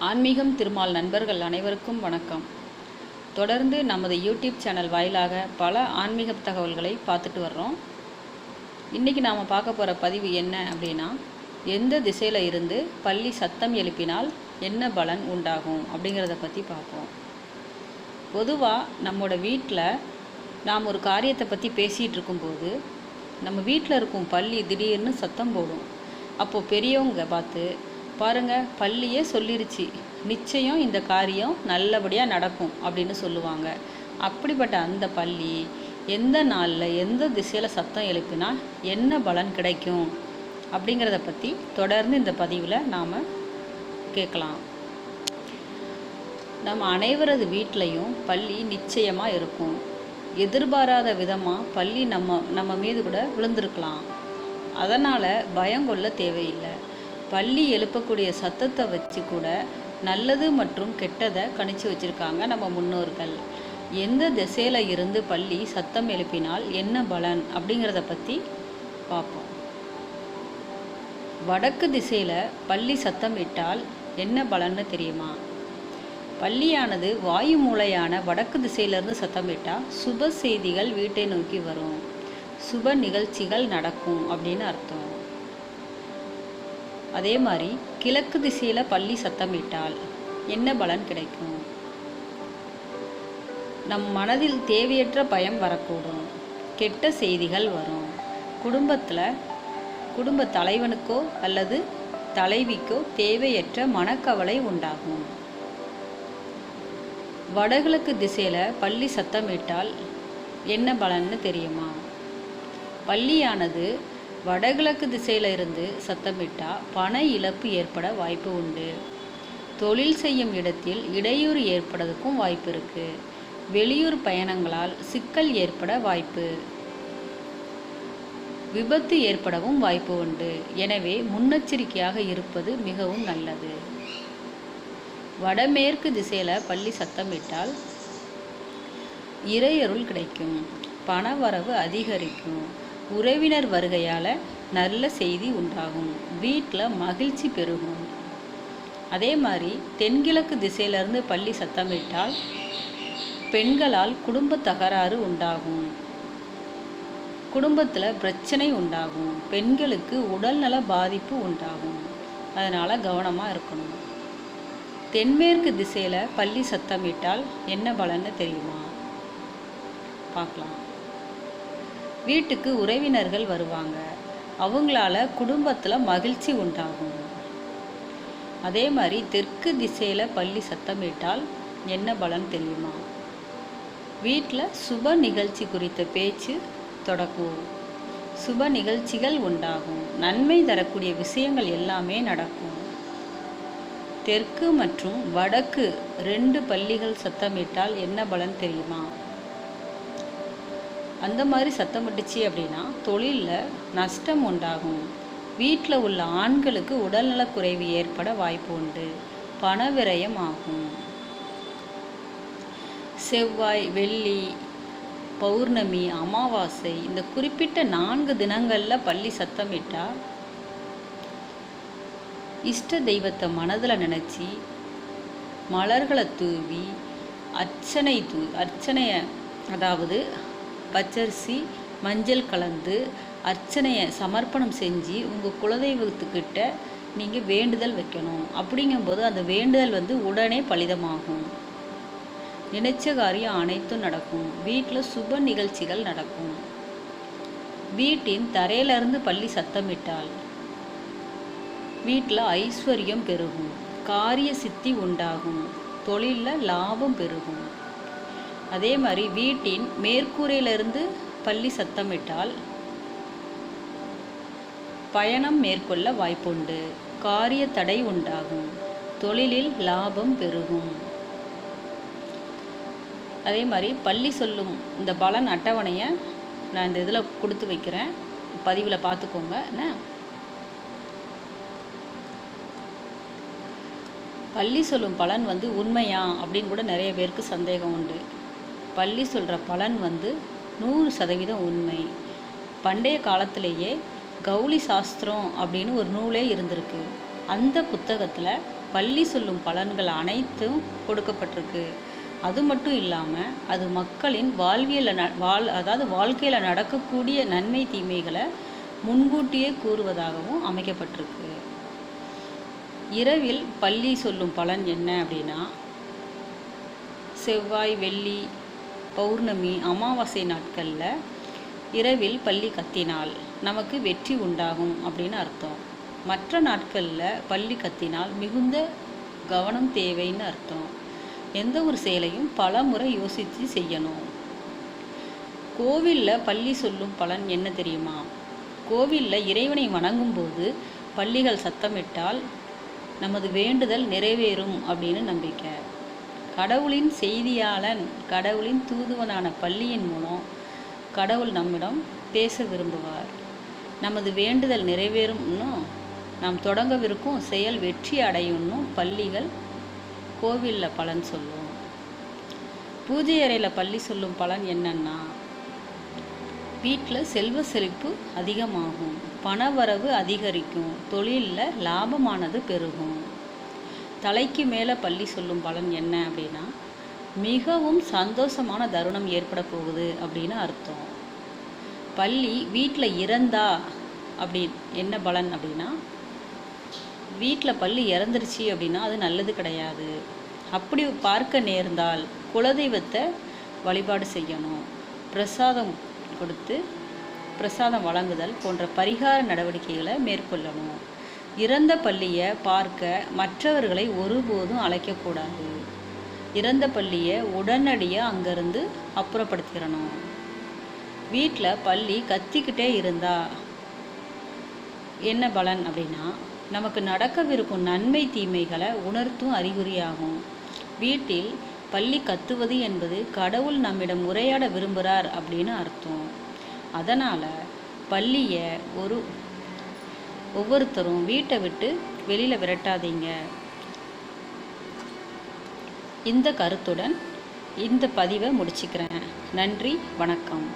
ஆன்மீகம் திருமால் நண்பர்கள் அனைவருக்கும் வணக்கம். தொடர்ந்து நமது யூடியூப் சேனல் வாயிலாக பல ஆன்மீக தகவல்களை பார்த்துட்டு வர்றோம். இன்றைக்கி நாம் பார்க்க போகிற பதிவு என்ன அப்படின்னா, எந்த திசையில் இருந்து பல்லி சத்தம் எழுப்பினால் என்ன பலன் உண்டாகும் அப்படிங்கிறத பற்றி பார்ப்போம். பொதுவாக நம்மளோட வீட்டில் நாம் ஒரு காரியத்தை பற்றி பேசிகிட்டு இருக்கும்போது நம்ம வீட்டில் இருக்கும் பல்லி திடீர்னு சத்தம் போடும். அப்போது பெரியவங்க பார்த்து, பாருங்கள் பல்லியே சொல்லிருச்சு, நிச்சயம் இந்த காரியம் நல்லபடியாக நடக்கும் அப்படின்னு சொல்லுவாங்க. அப்படிப்பட்ட அந்த பல்லி எந்த நாளில் எந்த திசையில் சத்தம் எழுப்பினா என்ன பலன் கிடைக்கும் அப்படிங்கிறத பற்றி தொடர்ந்து இந்த பதிவில் நாம் கேட்கலாம். நம்ம அனைவரது வீட்லேயும் பல்லி நிச்சயமாக இருக்கும். எதிர்பாராத விதமாக பல்லி நம்ம மீது கூட விழுந்திருக்கலாம். அதனால் பயம் கொள்ள தேவையில்லை. பல்லி எழுப்பக்கூடிய சத்தத்தை வச்சு கூட நல்லது மற்றும் கெட்டதை கணிச்சு வச்சுருக்காங்க நம்ம முன்னோர்கள். எந்த திசையில் இருந்து பல்லி சத்தம் எழுப்பினால் என்ன பலன் அப்படிங்கிறத பற்றி பார்ப்போம். வடக்கு திசையில் பல்லி சத்தம் இட்டால் என்ன பலன்னு தெரியுமா? பல்லியானது வாயு மூலையான வடக்கு திசையிலிருந்து சத்தமிட்டால் சுப செய்திகள் வீட்டை நோக்கி வரும், சுப நிகழ்ச்சிகள் நடக்கும் அப்படின்னு அர்த்தம். அதே மாதிரி கிழக்கு திசையில் பல்லி சத்தமிட்டால் என்ன பலன் கிடைக்கும்? நம் மனதில் தேவையற்ற பயம் வரக்கூடும், கெட்ட செய்திகள் வரும், குடும்ப தலைவனுக்கோ அல்லது தலைவிக்கோ தேவையற்ற மனக்கவலை உண்டாகும். வடகிழக்கு திசையில் பல்லி சத்தமிட்டால் என்ன பலன்னு தெரியுமா? பல்லியானது வடகிழக்கு திசையில் இருந்து சத்தமிட்டால் பண இழப்பு ஏற்பட வாய்ப்பு உண்டு. தொழில் செய்யும் இடத்தில் இடையூறு ஏற்படுறதுக்கும் வாய்ப்பு இருக்குது. வெளியூர் பயணங்களால் சிக்கல் ஏற்பட வாய்ப்பு, விபத்து ஏற்படவும் வாய்ப்பு உண்டு. எனவே முன்னெச்சரிக்கையாக இருப்பது மிகவும் நல்லது. வடமேற்கு திசையில் பல்லி சத்தமிட்டால் இறையருள் கிடைக்கும், பணவரவு அதிகரிக்கும், உறவினர் வருகையால் நல்ல செய்தி உண்டாகும், வீட்டில் மகிழ்ச்சி பெருகும். அதே மாதிரி தென்கிழக்கு திசையிலிருந்து பல்லி சத்தமிட்டால் பெண்களால் குடும்ப தகராறு உண்டாகும், குடும்பத்தில் பிரச்சனை உண்டாகும், பெண்களுக்கு உடல்நல பாதிப்பு உண்டாகும். அதனால் கவனமாக இருக்கணும். தென்மேற்கு திசையில் பல்லி சத்தமிட்டால் என்ன பலன்னு தெரியுமா? பார்க்கலாம். வீட்டுக்கு உறவினர்கள் வருவாங்க, அவங்களால குடும்பத்தில் மகிழ்ச்சி உண்டாகும். அதே மாதிரி தெற்கு திசையில் பல்லி சத்தமிட்டால் என்ன பலன் தெரியுமா? வீட்டில் சுப நிகழ்ச்சி குறித்த பேச்சு தொடக்கும், சுப நிகழ்ச்சிகள் உண்டாகும், நன்மை தரக்கூடிய விஷயங்கள் எல்லாமே நடக்கும். தெற்கு மற்றும் வடக்கு 2 பல்லிகள் சத்தமிட்டால் என்ன பலன் தெரியுமா? அந்த மாதிரி சத்தமிட்டுச்சு அப்படின்னா தொழிலில் நஷ்டம் உண்டாகும், வீட்டில் உள்ள ஆண்களுக்கு உடல்நலக்குறைவு ஏற்பட வாய்ப்பு உண்டு, பண விரயம் ஆகும். செவ்வாய், வெள்ளி, பௌர்ணமி, அமாவாசை இந்த குறிப்பிட்ட 4 தினங்களில் பல்லி சத்தமிட்டால் இஷ்ட தெய்வத்தை மனதில் நினச்சி மலர்களை தூவி அர்ச்சனையை அதாவது பச்சரிசி மஞ்சள் கலந்து அர்ச்சனையை சமர்ப்பணம் செஞ்சு உங்கள் குலதெய்வத்துக்கிட்ட நீங்கள் வேண்டுதல் வைக்கணும். அப்படிங்கும்போது அந்த வேண்டுதல் உடனே பலிதமாகும், நினைச்ச காரியம் அனைத்தும் நடக்கும், வீட்டில் சுப நிகழ்ச்சிகள் நடக்கும். வீட்டின் தரையிலிருந்து பல்லி சத்தமிட்டால் வீட்டில் ஐஸ்வர்யம் பெருகும், காரிய சித்தி உண்டாகும், தொழிலில் லாபம் பெருகும். அதே மாதிரி வீட்டின் மேற்கூரையிலிருந்து பல்லி சத்தமிட்டால் பயணம் மேற்கொள்ள வாய்ப்புண்டு, காரிய தடை உண்டாகும், தொழிலில் லாபம் பெருகும். அதே மாதிரி பல்லி சொல்லும் இந்த பலன் அட்டவணையை நான் இந்த இதில் கொடுத்து வைக்கிறேன், பதிவில் பார்த்துக்கோங்க. என்ன பல்லி சொல்லும் பலன் உண்மையா அப்படின்னு கூட நிறைய பேருக்கு சந்தேகம் உண்டு. பல்லி சொல்கிற பலன் 100% உண்மை. பண்டைய காலத்திலேயே கௌளி சாஸ்திரம் அப்படின்னு ஒரு நூலே இருந்திருக்கு. அந்த புத்தகத்தில் பள்ளி சொல்லும் பலன்கள் அனைத்தும் கொடுக்கப்பட்டிருக்கு. அது மட்டும் இல்லாமல் அது மக்களின் வாழ்க்கையில் நடக்கக்கூடிய நன்மை தீமைகளை முன்கூட்டியே கூறுவதாகவும் அமைக்கப்பட்டிருக்கு. இரவில் பள்ளி சொல்லும் பலன் என்ன அப்படின்னா, செவ்வாய், வெள்ளி, பௌர்ணமி, அமாவாசை நாட்களில் இரவில் பள்ளி கத்தினால் நமக்கு வெற்றி உண்டாகும் அப்படின்னு அர்த்தம். மற்ற நாட்களில் பள்ளி கத்தினால் மிகுந்த கவனம் தேவைன்னு அர்த்தம். எந்த ஒரு செயலையும் பல முறை யோசித்து செய்யணும். கோவிலில் பள்ளி சொல்லும் பலன் என்ன தெரியுமா? கோவிலில் இறைவனை வணங்கும்போது பள்ளிகள் சத்தமிட்டால் நமது வேண்டுதல் நிறைவேறும் அப்படின்னு நம்பிக்கை. கடவுளின் செய்தியாளன், கடவுளின் தூதுவனான பள்ளியின் மூலம் கடவுள் நம்மிடம் பேச விரும்புவார். நமது வேண்டுதல் நிறைவேறும்னு, நாம் தொடங்கவிருக்கும் செயல் வெற்றி அடையும்னு பள்ளிகள் கோவிலில் பலன் சொல்லும். பூஜை அறையில் பள்ளி சொல்லும் பலன் என்னன்னா, வீட்டில் செல்வ செழிப்பு அதிகமாகும், பணவரவு அதிகரிக்கும், தொழிலில் லாபமானது பெருகும். தலைக்கு மேலே பள்ளி சொல்லும் பலன் என்ன அப்படின்னா, மிகவும் சந்தோஷமான தருணம் ஏற்பட போகுது அப்படின்னு அர்த்தம். பள்ளி வீட்டில் இறந்தா அப்படி என்ன பலன் அப்படின்னா, வீட்டில் பள்ளி இறந்துருச்சு அப்படின்னா அது நல்லது கிடையாது. அப்படி பார்க்க நேர்ந்தால் குலதெய்வத்தை வழிபாடு செய்யணும், பிரசாதம் கொடுத்து பிரசாதம் வழங்குதல் போன்ற பரிகார நடவடிக்கைகளை மேற்கொள்ளணும். இறந்த பள்ளியை பார்க்க மற்றவர்களை ஒருபோதும் அழைக்கக்கூடாது. இறந்த பள்ளியை உடனடியாக அங்கேருந்து அப்புறப்படுத்திடணும். வீட்டில் பள்ளி கத்திக்கிட்டே இருந்தால் என்ன பலன் அப்படின்னா, நமக்கு நடக்கவிருக்கும் நன்மை தீமைகளை உணர்த்தும் அறிகுறியாகும். வீட்டில் பள்ளி கத்துவது என்பது கடவுள் நம்மிடம் உரையாட விரும்புகிறார் அப்படின்னு அர்த்தம். அதனால் பள்ளியை ஒவ்வொருத்தரும் வீட்டை விட்டு வெளியில் விரட்டாதீங்க. இந்த கருத்துடன் இந்த பதிவை முடிச்சுக்கிறேன். நன்றி, வணக்கம்.